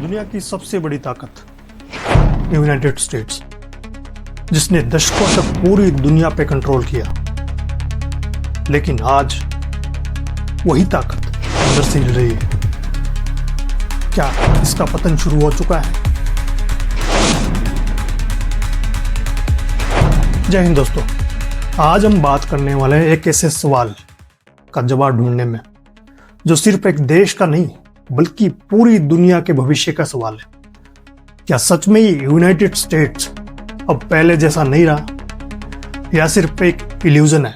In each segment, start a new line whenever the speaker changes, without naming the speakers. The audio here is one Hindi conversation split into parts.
दुनिया की सबसे बड़ी ताकत यूनाइटेड स्टेट्स, जिसने दशकों तक पूरी दुनिया पे कंट्रोल किया, लेकिन आज वही ताकत अंदर से हिल रही है। क्या इसका पतन शुरू हो चुका है? जय हिंद दोस्तों, आज हम बात करने वाले हैं एक ऐसे सवाल का जवाब ढूंढने में जो सिर्फ एक देश का नहीं बल्कि पूरी दुनिया के भविष्य का सवाल है। क्या सच में ये यूनाइटेड स्टेट्स अब पहले जैसा नहीं रहा, या सिर्फ एक इल्यूजन है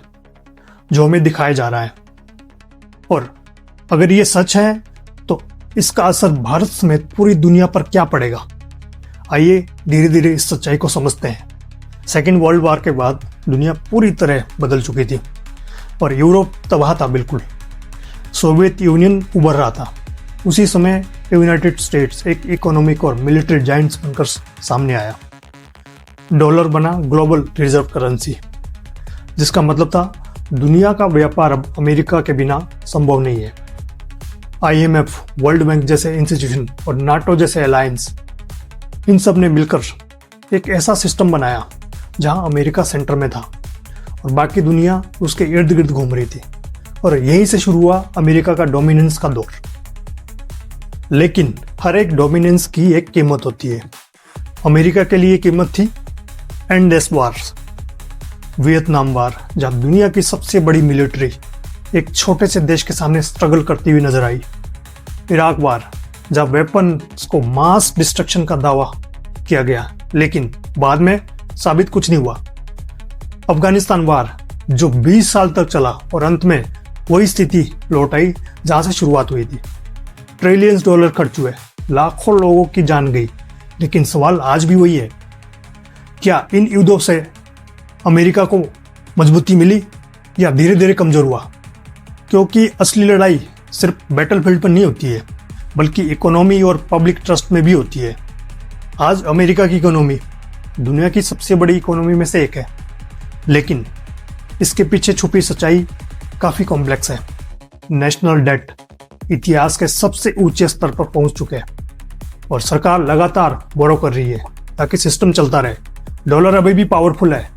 जो हमें दिखाया जा रहा है? और अगर ये सच है तो इसका असर भारत समेत पूरी दुनिया पर क्या पड़ेगा? आइए धीरे धीरे इस सच्चाई को समझते हैं। सेकेंड वर्ल्ड वॉर के बाद दुनिया पूरी तरह बदल चुकी थी और यूरोप तबाह था बिल्कुल। सोवियत यूनियन उभर रहा था। उसी समय यूनाइटेड स्टेट्स एक इकोनॉमिक और मिलिट्री जायंट्स बनकर सामने आया। डॉलर बना ग्लोबल रिजर्व करेंसी, जिसका मतलब था दुनिया का व्यापार अब अमेरिका के बिना संभव नहीं है। IMF, वर्ल्ड बैंक जैसे इंस्टीट्यूशन और नाटो जैसे अलायंस, इन सब ने मिलकर एक ऐसा सिस्टम बनाया जहां अमेरिका सेंटर में था और बाकी दुनिया उसके इर्द गिर्द घूम रही थी, और यहीं से शुरू हुआ अमेरिका का डोमिनेंस का दौर। लेकिन हर एक डोमिनेंस की एक कीमत होती है। अमेरिका के लिए कीमत थी एंडलेस वार्स, वियतनाम वार, जहां दुनिया की सबसे बड़ी मिलिट्री एक छोटे से देश के सामने स्ट्रगल करती हुई नजर आई। इराक वार, जहां वेपन्स को मास डिस्ट्रक्शन का दावा किया गया लेकिन बाद में साबित कुछ नहीं हुआ। अफगानिस्तान वार, जो 20 साल तक चला और अंत में वही स्थिति लौट आई जहां से शुरुआत हुई थी। ट्रिलियंस डॉलर खर्च हुए, लाखों लोगों की जान गई, लेकिन सवाल आज भी वही है, क्या इन युद्धों से अमेरिका को मजबूती मिली या धीरे धीरे कमजोर हुआ? क्योंकि असली लड़ाई सिर्फ बैटलफील्ड पर नहीं होती है, बल्कि इकोनॉमी और पब्लिक ट्रस्ट में भी होती है। आज अमेरिका की इकोनॉमी दुनिया की सबसे बड़ी इकोनॉमी में से एक है, लेकिन इसके पीछे छुपी सच्चाई काफी कॉम्प्लेक्स है। नेशनल डेट इतिहास के सबसे ऊंचे स्तर पर पहुंच चुके हैं और सरकार लगातार बोरो कर रही है ताकि सिस्टम चलता रहे। डॉलर अभी भी पावरफुल है,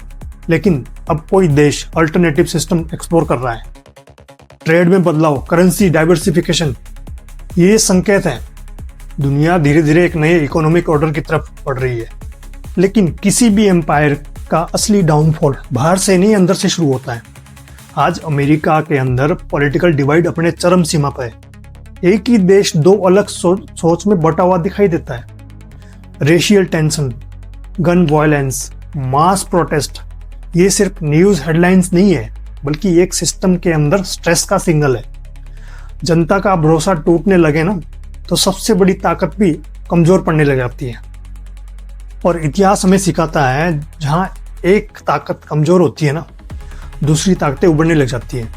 लेकिन अब कोई देश अल्टरनेटिव सिस्टम एक्सप्लोर कर रहा है। ट्रेड में बदलाव, करेंसी डाइवर्सिफिकेशन, ये संकेत है दुनिया धीरे धीरे एक नए इकोनॉमिक ऑर्डर की तरफ बढ़ रही है। लेकिन किसी भी एम्पायर का असली डाउनफॉल बाहर से नहीं, अंदर से शुरू होता है। आज अमेरिका के अंदर पॉलिटिकल डिवाइड अपने चरम सीमा पर है। एक ही देश दो अलग सोच में बटा हुआ दिखाई देता है। रेशियल टेंशन, गन वायलेंस, मास प्रोटेस्ट, ये सिर्फ न्यूज हेडलाइंस नहीं है, बल्कि एक सिस्टम के अंदर स्ट्रेस का सिग्नल है। जनता का भरोसा टूटने लगे ना, तो सबसे बड़ी ताकत भी कमजोर पड़ने लग जाती है। और इतिहास हमें सिखाता है, जहां एक ताकत कमजोर होती है ना, दूसरी ताकतें उभरने लग जाती हैं।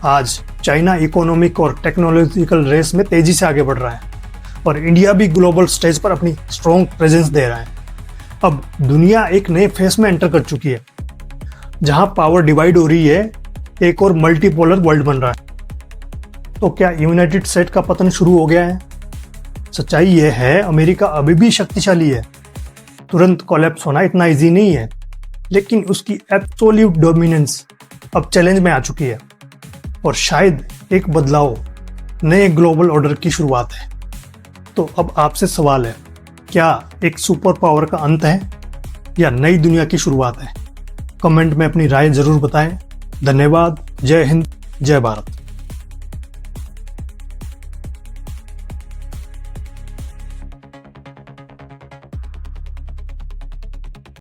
आज चाइना इकोनॉमिक और टेक्नोलॉजिकल रेस में तेजी से आगे बढ़ रहा है और इंडिया भी ग्लोबल स्टेज पर अपनी स्ट्रॉन्ग प्रेजेंस दे रहा है। अब दुनिया एक नए फेस में एंटर कर चुकी है, जहां पावर डिवाइड हो रही है, एक और मल्टीपोलर वर्ल्ड बन रहा है। तो क्या यूनाइटेड स्टेट का पतन शुरू हो गया है? सच्चाई यह है, अमेरिका अभी भी शक्तिशाली है। तुरंत कोलैप्स होना इतना इजी नहीं है, लेकिन उसकी एब्सोल्यूट डोमिनेंस अब चैलेंज में आ चुकी है और शायद एक बदलाव नए ग्लोबल ऑर्डर की शुरुआत है। तो अब आपसे सवाल है, क्या एक सुपर पावर का अंत है या नई दुनिया की शुरुआत है? कमेंट में अपनी राय जरूर बताएं। धन्यवाद। जय हिंद, जय भारत।